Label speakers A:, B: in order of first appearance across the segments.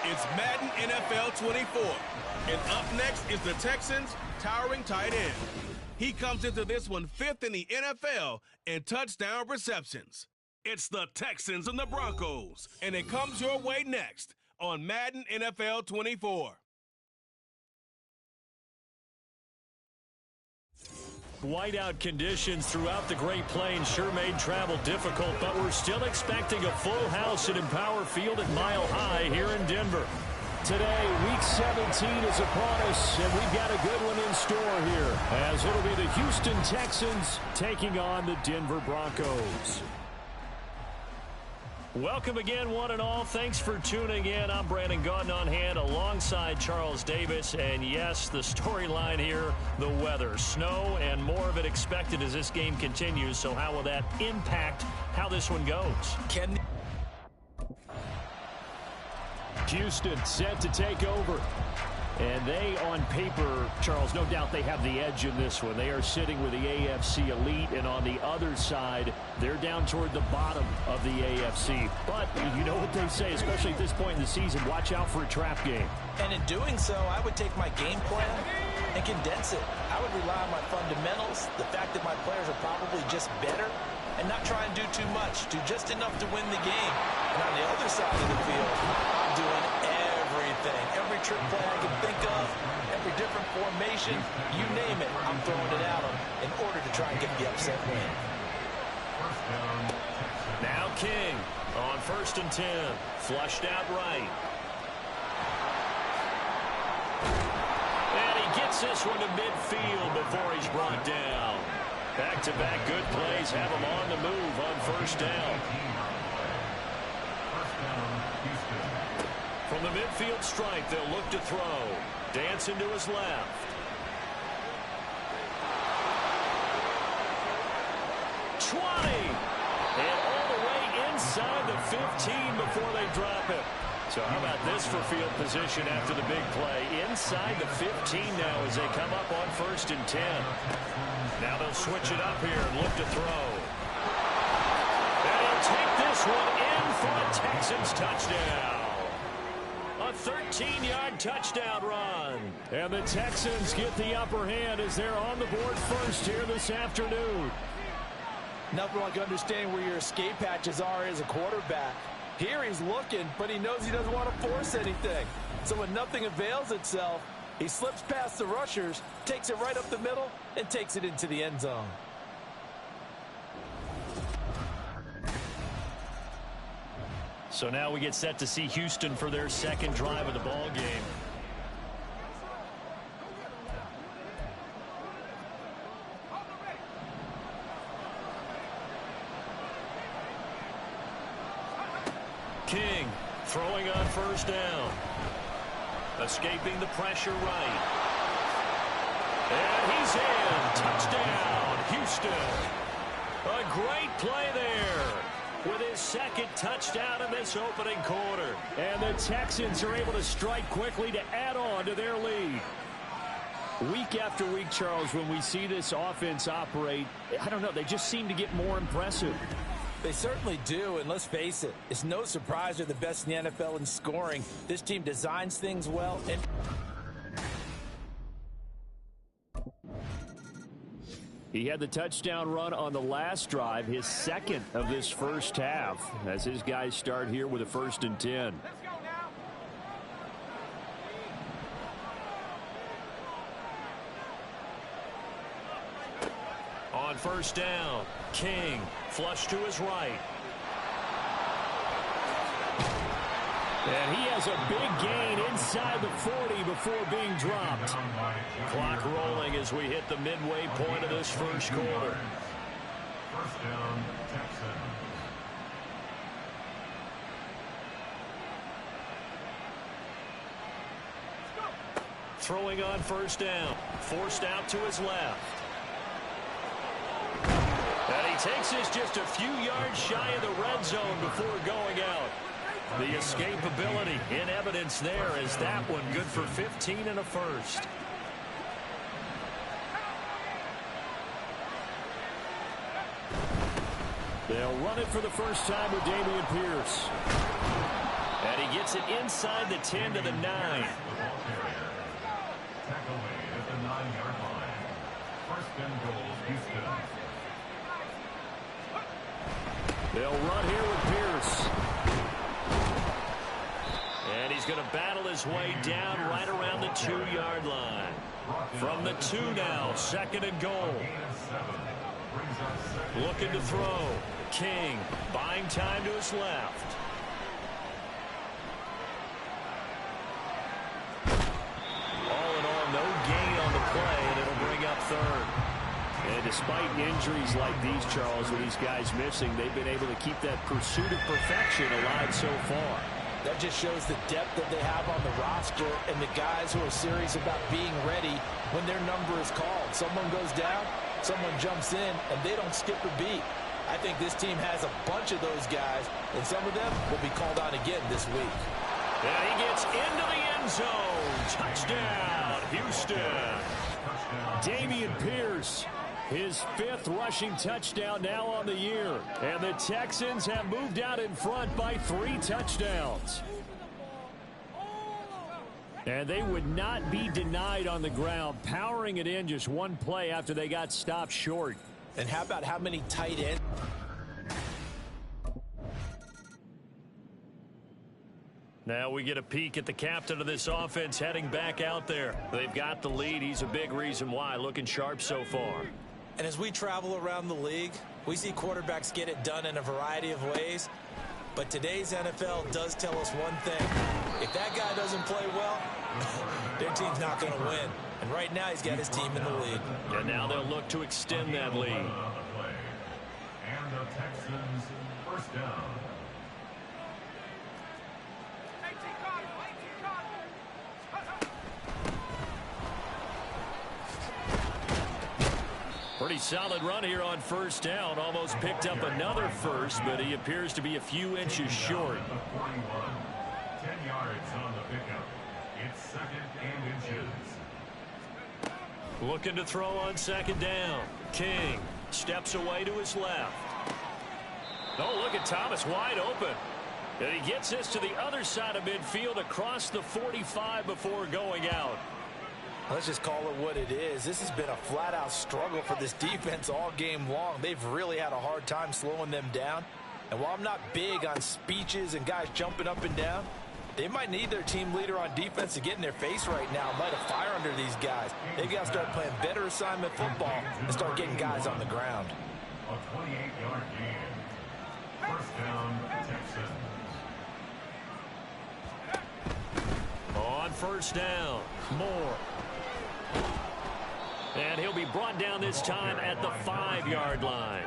A: It's Madden NFL 24. And up next is the Texans' towering tight end. He comes into this one 5th in the NFL in touchdown receptions. It's the Texans and the Broncos, and it comes your way next on Madden NFL 24.
B: Whiteout conditions throughout the Great Plains sure made travel difficult, but we're still expecting a full house at Empower Field at Mile High here in Denver.
C: Today, Week 17 is upon us, and we've got a good one in store here, as it'll be the Houston Texans taking on the Denver Broncos.
B: Welcome again, one and all. Thanks for tuning in. I'm Brandon Gaudin on hand alongside Charles Davis. And yes, the storyline here, the weather. Snow and more of it expected as this game continues. So how will that impact how this one goes?
C: Houston set to take over. And they, on paper, Charles, no doubt they have the edge in this one. They are sitting with the AFC elite, and on the other side, they're down toward the bottom of the AFC. But you know what they say, especially at this point in the season, watch out for a trap game.
D: And in doing so, I would take my game plan and condense it. I would rely on my fundamentals, the fact that my players are probably just better, and not try and do too much, do just enough to win the game. And on the other side of the field, I'm doing everything, every trick play I can think of, every different formation, you name it, I'm throwing it at them in order to try and get the upset win.
B: Now King on 1st and 10, flushed out right. And he gets this one to midfield before he's brought down. Back-to-back good plays have him on the move on 1st down. From the midfield stripe, they'll look to throw. Dancing to his left. 20! And all the way inside the 15 before they drop it. So how about this for field position after the big play? Inside the 15 now as they come up on 1st and 10. Now they'll switch it up here and look to throw. And he'll take this one in for a Texans touchdown. A 13-yard touchdown run.
C: And the Texans get the upper hand as they're on the board first here this afternoon.
D: Nothing like understanding where your escape hatches are as a quarterback. Here he's looking, but he knows he doesn't want to force anything. So when nothing avails itself, he slips past the rushers, takes it right up the middle, and takes it into the end zone.
B: So now we get set to see Houston for their second drive of the ball game. King throwing on 1st down. Escaping the pressure right. And he's in. Touchdown, Houston. A great play there with his second touchdown in this opening quarter.
C: And the Texans are able to strike quickly to add on to their lead. Week after week, Charles, when we see this offense operate, I don't know, they just seem to get more impressive.
D: They certainly do, and let's face it, it's no surprise they're the best in the NFL in scoring. This team designs things well, and
C: he had the touchdown run on the last drive, his second of this first half, as his guys start here with a 1st and 10.
B: On 1st down, King flush to his right.
C: And he has a big gain inside the 40 before being dropped.
B: Clock rolling as we hit the midway point of this first quarter.
E: 1st down, Texans.
B: Throwing on 1st down, forced out to his left. And he takes this just a few yards shy of the red zone before going out. The escapability in evidence there as that one good for 15 and a first.
C: They'll run it for the first time with Dameon Pierce.
B: And he gets it inside the 10 to the 9.
E: Tackle away at the 9-yard line. First and goal, Houston.
C: They'll run here with Pierce.
B: And he's going to battle his way down right around the 2-yard line. From the 2 now, 2nd and goal. Looking to throw. King buying time to his left. All in all, no gain on the play, and it'll bring up 3rd.
C: And despite injuries like these, Charles, with these guys missing, they've been able to keep that pursuit of perfection alive so far.
D: That just shows the depth that they have on the roster and the guys who are serious about being ready when their number is called. Someone goes down, someone jumps in, and they don't skip a beat. I think this team has a bunch of those guys, and some of them will be called on again this week.
B: And he gets into the end zone. Touchdown, Houston.
C: Dameon Pierce, his 5th rushing touchdown now on the year. And the Texans have moved out in front by 3 touchdowns. And they would not be denied on the ground, powering it in just 1 play after they got stopped short.
D: And how about how many tight ends?
B: Now we get a peek at the captain of this offense heading back out there. They've got the lead. He's a big reason why. Looking sharp so far.
D: And as we travel around the league, we see quarterbacks get it done in a variety of ways. But today's NFL does tell us one thing. If that guy doesn't play well, their team's not going to win. And right now he's got his team in the lead.
B: And now they'll look to extend that lead.
E: And the Texans first down.
B: Pretty solid run here on first down. Almost picked up another first, but he appears to be a few inches short.
E: 41. 10 yards on the pickup. It's 2nd and inches.
B: Looking to throw on 2nd down. King steps away to his left. Oh, look at Thomas wide open. And he gets this to the other side of midfield across the 45 before going out.
D: Let's just call it what it is. This has been a flat-out struggle for this defense all game long. They've really had a hard time slowing them down. And while I'm not big on speeches and guys jumping up and down, they might need their team leader on defense to get in their face right now, light a fire under these guys. They've got to start playing better assignment football and start getting guys on the ground.
E: A 28-yard gain. First down, Texans.
B: On first down, Moore. And he'll be brought down this time at the 5-yard line.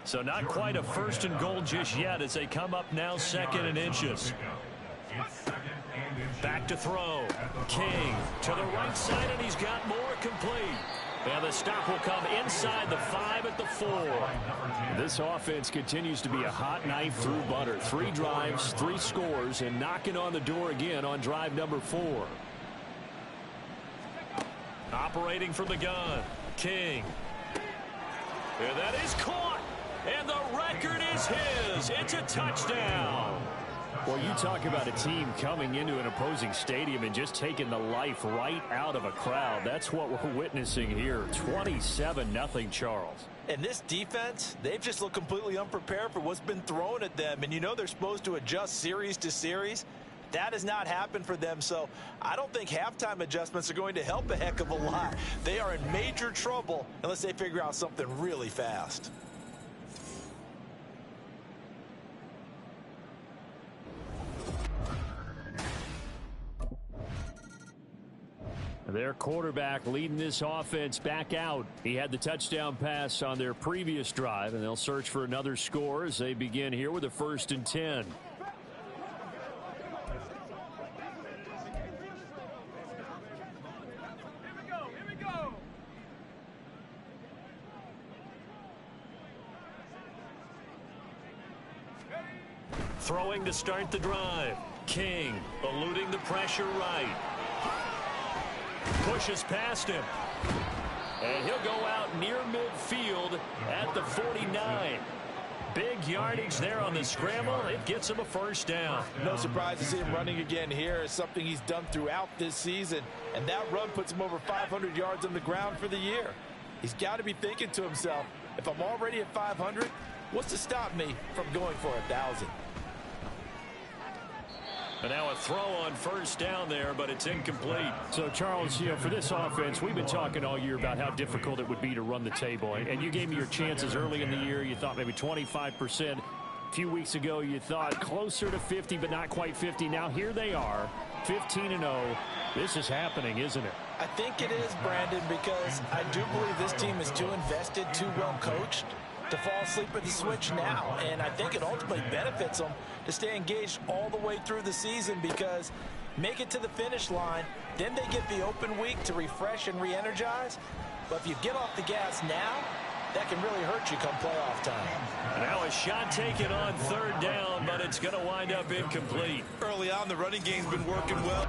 B: So not quite a 1st and goal just yet as they come up now 2nd and inches. Back to throw. King to the right side, and he's got Moore complete. And the stop will come inside the 5 at the 4.
C: This offense continues to be a hot knife through butter. 3 drives, 3 scores, and knocking on the door again on drive number 4.
B: Operating from the gun, King. And that is caught. And the record is his. It's a touchdown.
C: Well, you talk about a team coming into an opposing stadium and just taking the life right out of a crowd. That's what we're witnessing here. 27-0, Charles.
D: And this defense, they've just looked completely unprepared for what's been thrown at them. And you know they're supposed to adjust series to series. That has not happened for them, so I don't think halftime adjustments are going to help a heck of a lot. They are in major trouble unless they figure out something really fast.
C: Their quarterback leading this offense back out. He had the touchdown pass on their previous drive, and they'll search for another score as they begin here with a 1st and 10.
B: Throwing to start the drive. King eluding the pressure right. Pushes past him. And he'll go out near midfield at the 49. Big
C: yardage there on the scramble. It gets him a first down.
D: No surprise to see him running again here. It's something he's done throughout this season. And that run puts him over 500 yards on the ground for the year. He's got to be thinking to himself, if I'm already at 500, what's to stop me from going for 1,000?
B: And now a throw on first down there, but it's incomplete.
C: So, Charles, for this offense, we've been talking all year about how difficult it would be to run the table. And you gave me your chances early in the year. You thought maybe 25%. A few weeks ago, you thought closer to 50, but not quite 50. Now here they are, 15-0. This is happening, isn't it?
D: I think it is, Brandon, because I do believe this team is too invested, too well coached to fall asleep at the switch now. And I think it ultimately benefits them to stay engaged all the way through the season, because make it to the finish line, then they get the open week to refresh and re-energize. But if you get off the gas now, that can really hurt you come playoff time.
B: Now a shot taken on third down, but it's going to wind up incomplete.
D: Early on, the running game's been working well.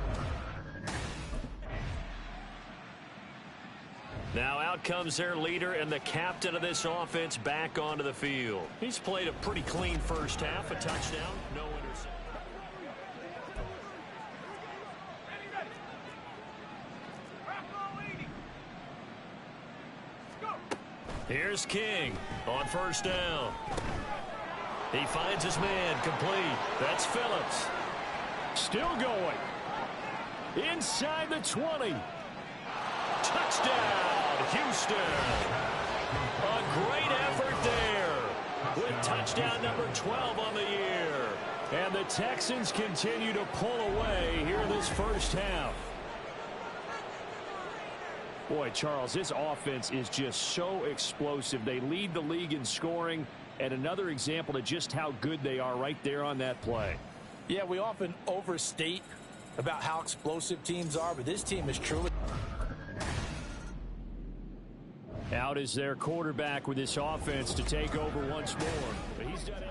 B: Now out comes their leader and the captain of this offense back onto the field. He's played a pretty clean first half, a touchdown, no interception. Here's King on first down. He finds his man, complete. That's Phillips.
C: Still going. Inside the 20.
B: Touchdown, Houston. A great effort there with touchdown number 12 on the year.
C: And the Texans continue to pull away here in this first half. Boy, Charles, this offense is just so explosive. They lead the league in scoring, and another example of just how good they are right there on that play.
D: Yeah, we often overstate about how explosive teams are, but this team is truly...
C: Out is their quarterback with this offense to take over once more. But he's done it.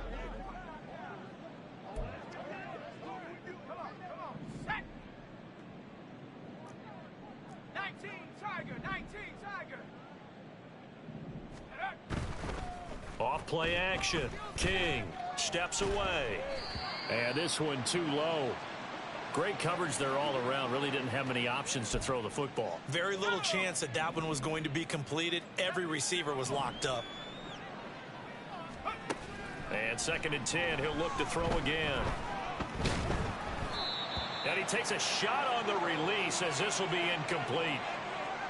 B: Off play action. King steps away.
C: And this one too low.
B: Great coverage there all around. Really didn't have many options to throw the football.
D: Very little chance that that one was going to be completed. Every receiver was locked up.
B: And 2nd and 10. He'll look to throw again. And he takes a shot on the release as this will be incomplete.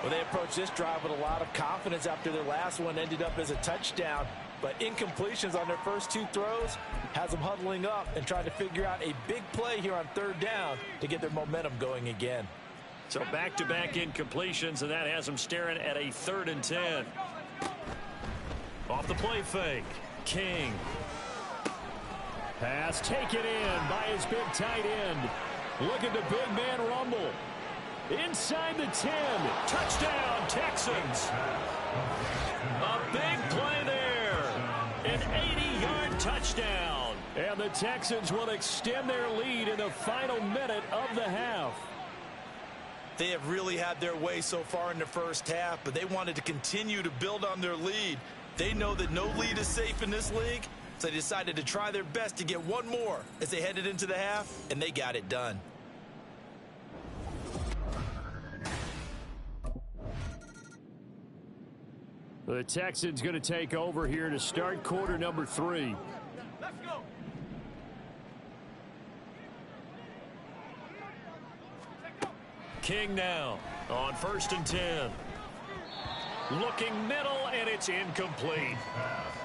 D: Well, they approached this drive with a lot of confidence after their last one ended up as a touchdown. But incompletions on their first 2 throws has them huddling up and trying to figure out a big play here on 3rd down to get their momentum going again.
B: So back-to-back incompletions, and that has them staring at a 3rd and 10. Off the play fake. King.
C: Pass taken in by his big tight end. Look at the big man rumble. Inside the 10.
B: Touchdown, Texans. A big play there. An 80-yard touchdown.
C: And the Texans will extend their lead in the final minute of the half.
D: They have really had their way so far in the first half, but they wanted to continue to build on their lead. They know that no lead is safe in this league, so they decided to try their best to get one more as they headed into the half, and they got it done.
C: The Texans going to take over here to start quarter number 3.
A: Let's go.
B: King now on 1st and 10. Looking middle, and it's incomplete.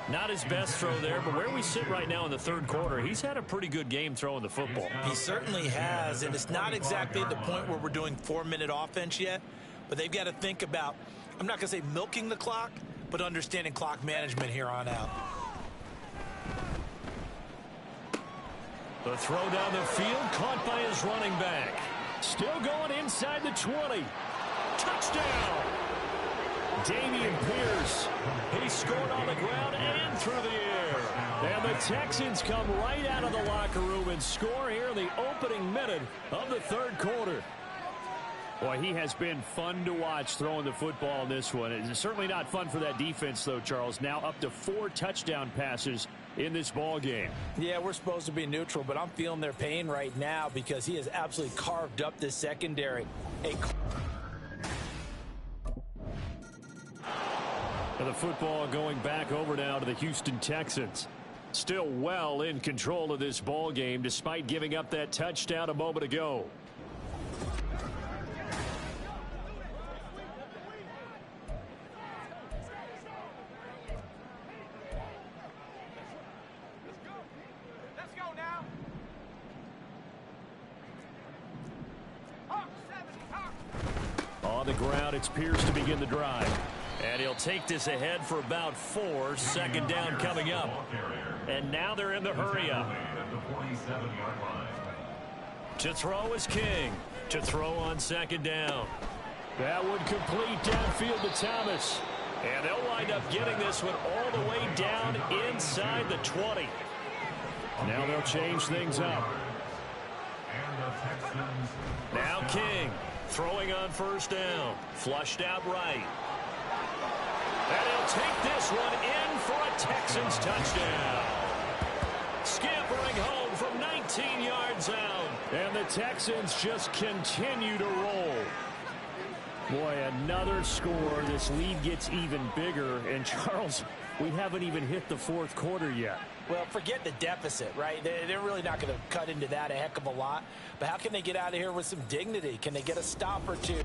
B: Not his best throw there, but where we sit right now in the 3rd quarter, he's had a pretty good game throwing the football.
D: He certainly has, and it's not exactly at the point where we're doing 4-minute offense yet, but they've got to think about, I'm not going to say milking the clock, but understanding clock management here on out.
B: The throw down the field caught by his running back.
C: Still going inside the 20.
B: Touchdown!
C: Dameon Pierce.
B: He scored on the ground and through the air.
C: And the Texans come right out of the locker room and score here in the opening minute of the 3rd quarter. Boy, he has been fun to watch throwing the football in this one. It's certainly not fun for that defense, though, Charles. Now up to 4 touchdown passes in this ball game.
D: Yeah, we're supposed to be neutral, but I'm feeling their pain right now because he has absolutely carved up this secondary.
C: The football going back over now to the Houston Texans. Still well in control of this ball game despite giving up that touchdown a moment ago. On the ground, it's Pierce to begin the drive. And he'll take this ahead for about 4. Second down coming up. And now they're in the hurry up. To throw is King. To throw on second down. That would complete downfield to Thomas. And they'll wind up getting this one all the way down inside the 20. Now they'll change things up. Now King throwing on first down. Flushed out right. And he'll take this one in for a Texans touchdown. Scampering home from 19 yards out. And the Texans just continue to roll. Boy, another score. This lead gets even bigger. And, Charles, we haven't even hit the fourth quarter yet.
D: Well, forget the deficit, right? They're really not going to cut into that a heck of a lot. But how can they get out of here with some dignity? Can they get a stop or two?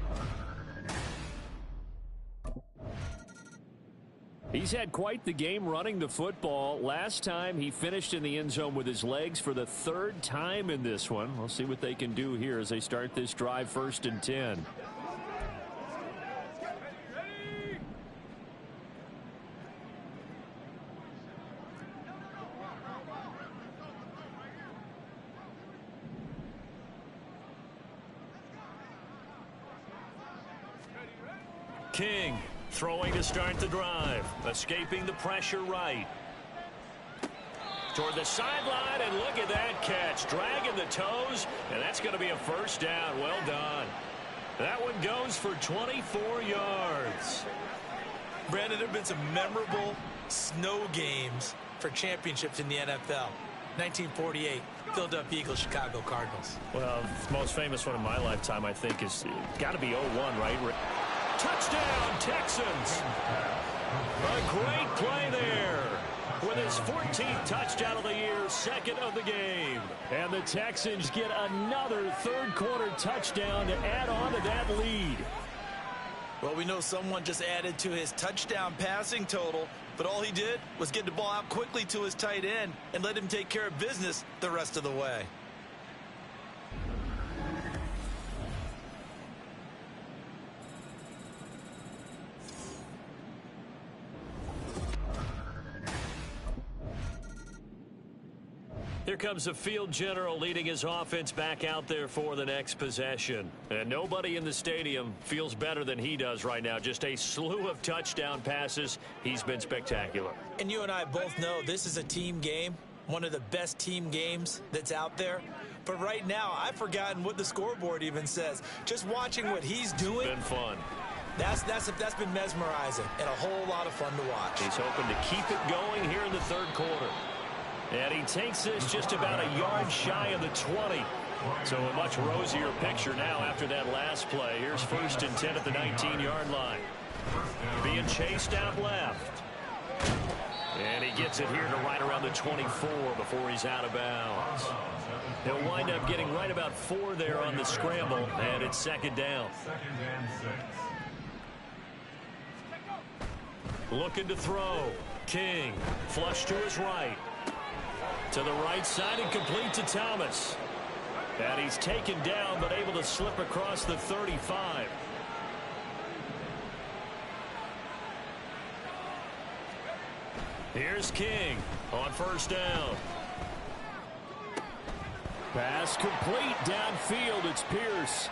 C: He's had quite the game running the football. Last time he finished in the end zone with his legs for the 3rd time in this one. We'll see what they can do here as they start this drive 1st and 10. King throwing to start the drive. Escaping the pressure right. Toward the sideline, and look at that catch. Dragging the toes, and that's going to be a first down. Well done. That one goes for 24 yards.
D: Brandon, there have been some memorable snow games for championships in the NFL. 1948, Philadelphia Eagles, Chicago Cardinals.
C: Well, the most famous one in my lifetime, I think, is got to be 01, right? Touchdown, Texans. A great play there. With his 14th touchdown of the year, 2nd of the game. And the Texans get another third-quarter touchdown to add on to that lead.
D: Well, we know someone just added to his touchdown passing total, but all he did was get the ball out quickly to his tight end and let him take care of business the rest of the way.
C: Here comes the field general leading his offense back out there for the next possession. And nobody in the stadium feels better than he does right now. Just a slew of touchdown passes. He's been spectacular.
D: And you and I both know this is a team game, one of the best team games that's out there. But right now, I've forgotten what the scoreboard even says. Just watching what he's doing.
C: It's been fun.
D: That's been mesmerizing and a whole lot of fun to watch.
C: He's hoping to keep it going here in the third quarter. And he takes this just about a yard shy of the 20. So a much rosier picture now after that last play. Here's 1st and 10 at the 19-yard line. Being chased out left. And he gets it here to right around the 24 before he's out of bounds. He'll wind up getting right about 4 there on the scramble, and it's 2nd down. Looking to throw. King, flush to his right. To the right side and complete to Thomas. And he's taken down but able to slip across the 35. Here's King on 1st down. Pass complete downfield. It's Pierce.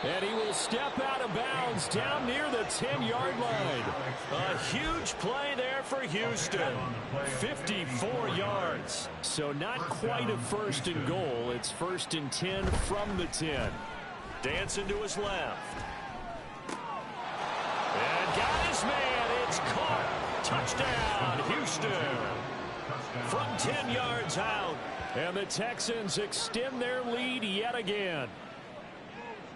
C: And he will step out of bounds down near the 10-yard line. A huge play there for Houston. 54 yards. So not quite a 1st and goal. It's 1st and 10 from the 10.
B: Dancing to his left. And got his man. It's caught. Touchdown, Houston. From 10 yards out. And the Texans extend their lead yet again.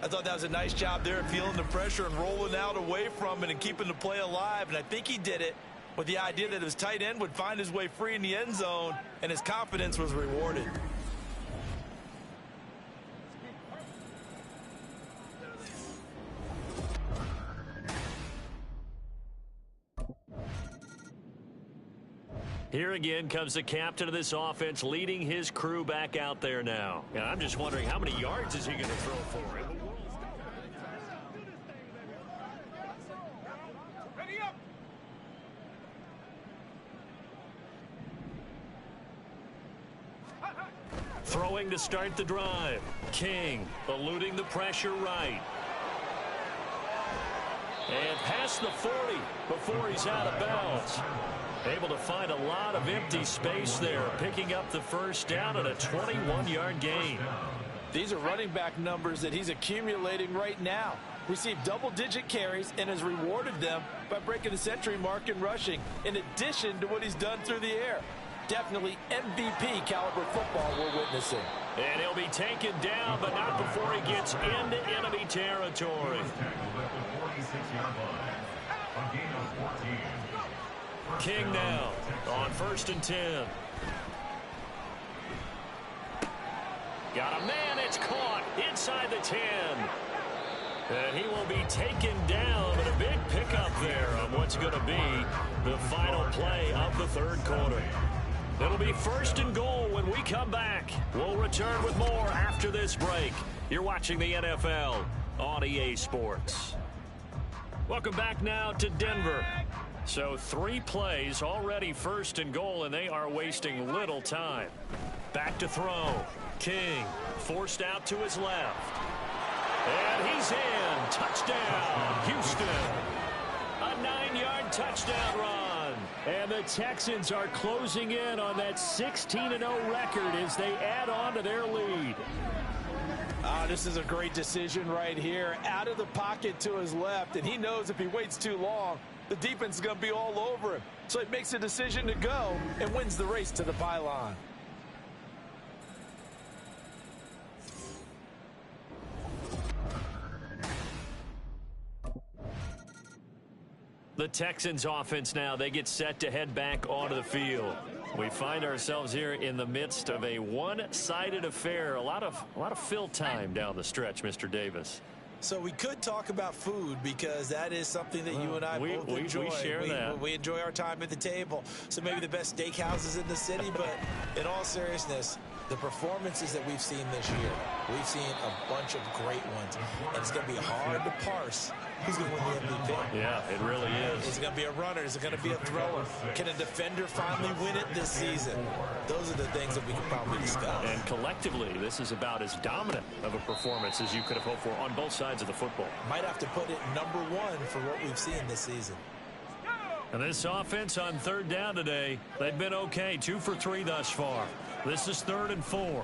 D: I thought that was a nice job there of feeling the pressure and rolling out away from it and keeping the play alive. And I think he did it with the idea that his tight end would find his way free in the end zone, and his confidence was rewarded.
B: Here again comes the captain of this offense, leading his crew back out there now. And I'm just wondering, how many yards is he going to throw for him? Throwing to start the drive. King eluding the pressure right. And past the 40 before he's out of bounds. Able to find a lot of empty space there, picking up the first down at a 21-yard gain.
D: These are running back numbers that he's accumulating right now. Received double-digit carries and has rewarded them by breaking the century mark in rushing, in addition to what he's done through the air. Definitely MVP caliber football we're witnessing.
B: And he'll be taken down, but not before he gets into enemy territory. King now on 1st and 10. Got a man, it's caught inside the 10. And he will be taken down, but a big pickup there on what's going to be the final play of the third quarter. It'll be 1st and goal when we come back. We'll return with more after this break. You're watching the NFL on EA Sports. Welcome back now to Denver. So 3 plays already 1st and goal, and they are wasting little time. Back to throw. King forced out to his left. And he's in. Touchdown, Houston. A 9-yard touchdown run. And the Texans are closing in on that 16-0 record as they add on to their lead.
D: This is a great decision right here. Out of the pocket to his left, and he knows if he waits too long, the defense is going to be all over him. So he makes a decision to go and wins the race to the pylon.
B: The Texans offense now, they get set to head back onto the field. We find ourselves here in the midst of a one-sided affair. A lot of fill time down the stretch, Mr. Davis.
D: So we could talk about food because that is something that you and I both enjoy.
B: We share that.
D: We enjoy our time at the table. So maybe the best steakhouses in the city, but in all seriousness, the performances that we've seen this year, we've seen a bunch of great ones. And it's going to be hard to parse who's going to win the MVP.
B: Yeah, it really is.
D: Is it going to be a runner? Is it going to be a thrower? Can a defender finally win it this season? Those are the things that we can probably discuss.
B: And collectively, this is about as dominant of a performance as you could have hoped for on both sides of the football.
D: Might have to put it number 1 for what we've seen this season.
B: And this offense on 3rd down today, they've been okay. 2 for 3 thus far. This is 3rd and 4.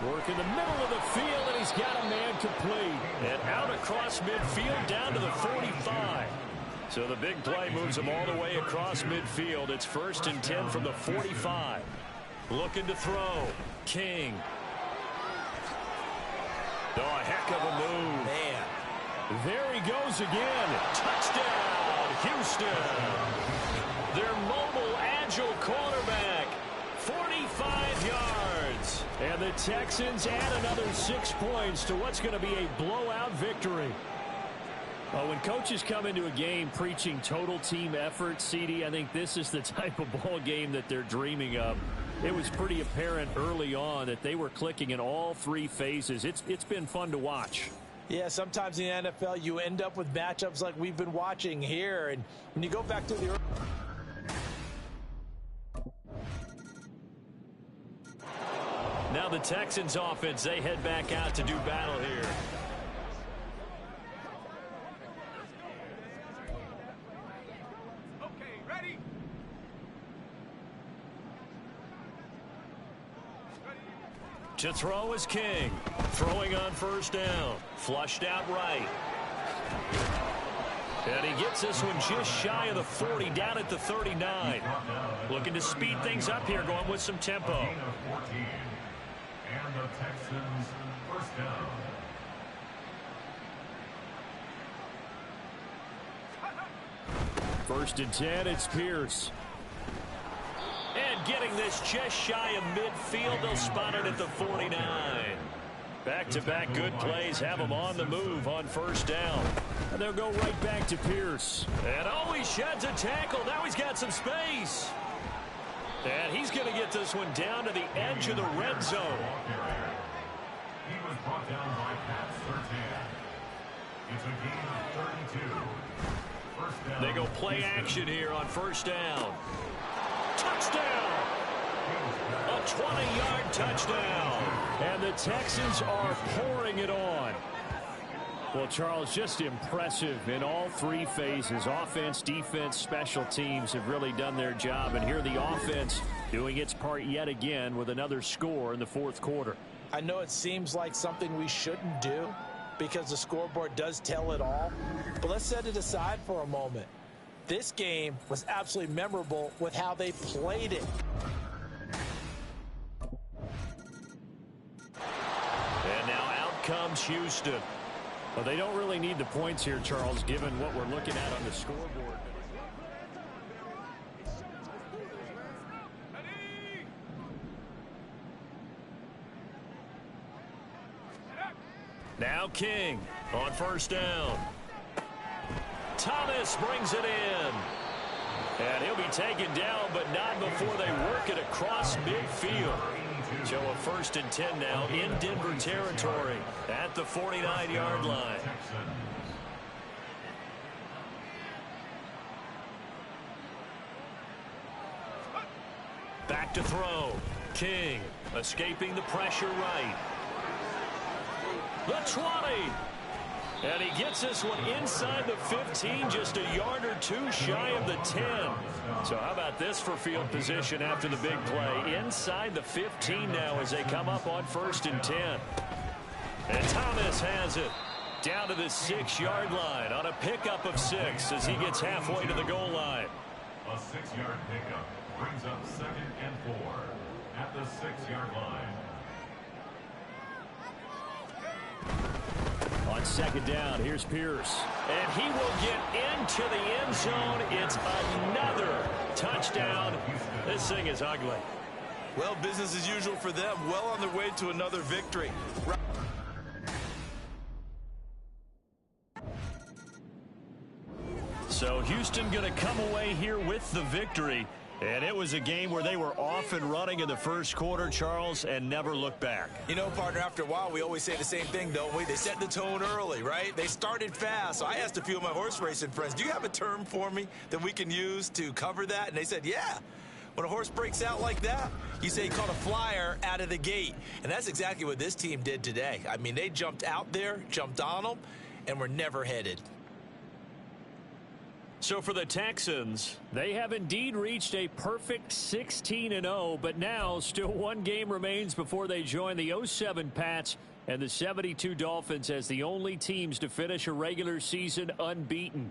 B: Work in the middle of the field, and he's got a man complete. And out across midfield down to the 45. So the big play moves him all the way across midfield. It's 1st and 10 from the 45. Looking to throw. King. Oh, a heck of a move.
D: Man.
B: There he goes again. Touchdown, Houston. Their mobile, agile quarterback. 45 yards. And the Texans add another 6 points to what's going to be a blowout victory. Well, when coaches come into a game preaching total team effort, CD, I think this is the type of ball game that they're dreaming of. It was pretty apparent early on that they were clicking in all 3 phases. It's been fun to watch.
D: Yeah, sometimes in the NFL you end up with matchups like we've been watching here. And when you go back to the...
B: Now the Texans offense, they head back out to do battle here.
A: Okay, ready?
B: To throw is King. Throwing on first down. Flushed out right. And he gets this one just shy of the 40, down at the 39. Looking to speed things up here, going with some tempo.
E: Gain of 14. And the Texans first down.
C: First and 10, it's Pierce.
B: And getting this just shy of midfield, they'll spot it at the 49. Back-to-back good plays have him on the move on first down.
C: And they'll go right back to Pierce.
B: And he sheds a tackle. Now he's got some space. And he's going to get this one down to the edge of the red zone.
E: He was brought down by Pat Surtain. It's a gain of 32. First down.
B: They go play action here on first down. Touchdown! A 20-yard touchdown.
C: And the Texans are pouring it on. Well, Charles, just impressive in all three phases. Offense, defense, special teams have really done their job. And here the offense doing its part yet again with another score in the fourth quarter.
D: I know it seems like something we shouldn't do because the scoreboard does tell it all. But let's set it aside for a moment. This game was absolutely memorable with how they played it.
B: And now out comes Houston.
C: Well, they don't really need the points here, Charles, given what we're looking at on the scoreboard.
B: Now King on first down. Thomas brings it in. And he'll be taken down, but not before they work it across midfield. So a first and 10 now in Denver territory at the 49-yard line. Back to throw. King escaping the pressure right. The 20. And he gets this one inside the 15, just a yard or two shy of the 10. So how about this for field position after the big play? Inside the 15 now as they come up on first and 10. And Thomas has it down to the 6-yard line on a pickup of 6 as he gets halfway to the goal line.
E: A 6-yard pickup brings up 2nd and 4 at the 6-yard line.
C: On second down, here's Pierce.
B: And he will get into the end zone. It's another touchdown. This thing is ugly.
D: Well, business as usual for them. Well on their way to another victory.
B: So Houston going to come away here with the victory. And it was a game where they were off and running in the first quarter, Charles, and never looked back.
D: You know, partner, after a while, we always say the same thing, don't we? They set the tone early, right? They started fast. So I asked a few of my horse racing friends, do you have a term for me that we can use to cover that? And they said, yeah. When a horse breaks out like that, you say he caught a flyer out of the gate. And that's exactly what this team did today. I mean, they jumped out there, jumped on them, and were never headed.
B: So for the Texans,
C: they have indeed reached a perfect 16-0, but now still one game remains before they join the 07 Pats and the 72 Dolphins as the only teams to finish a regular season unbeaten.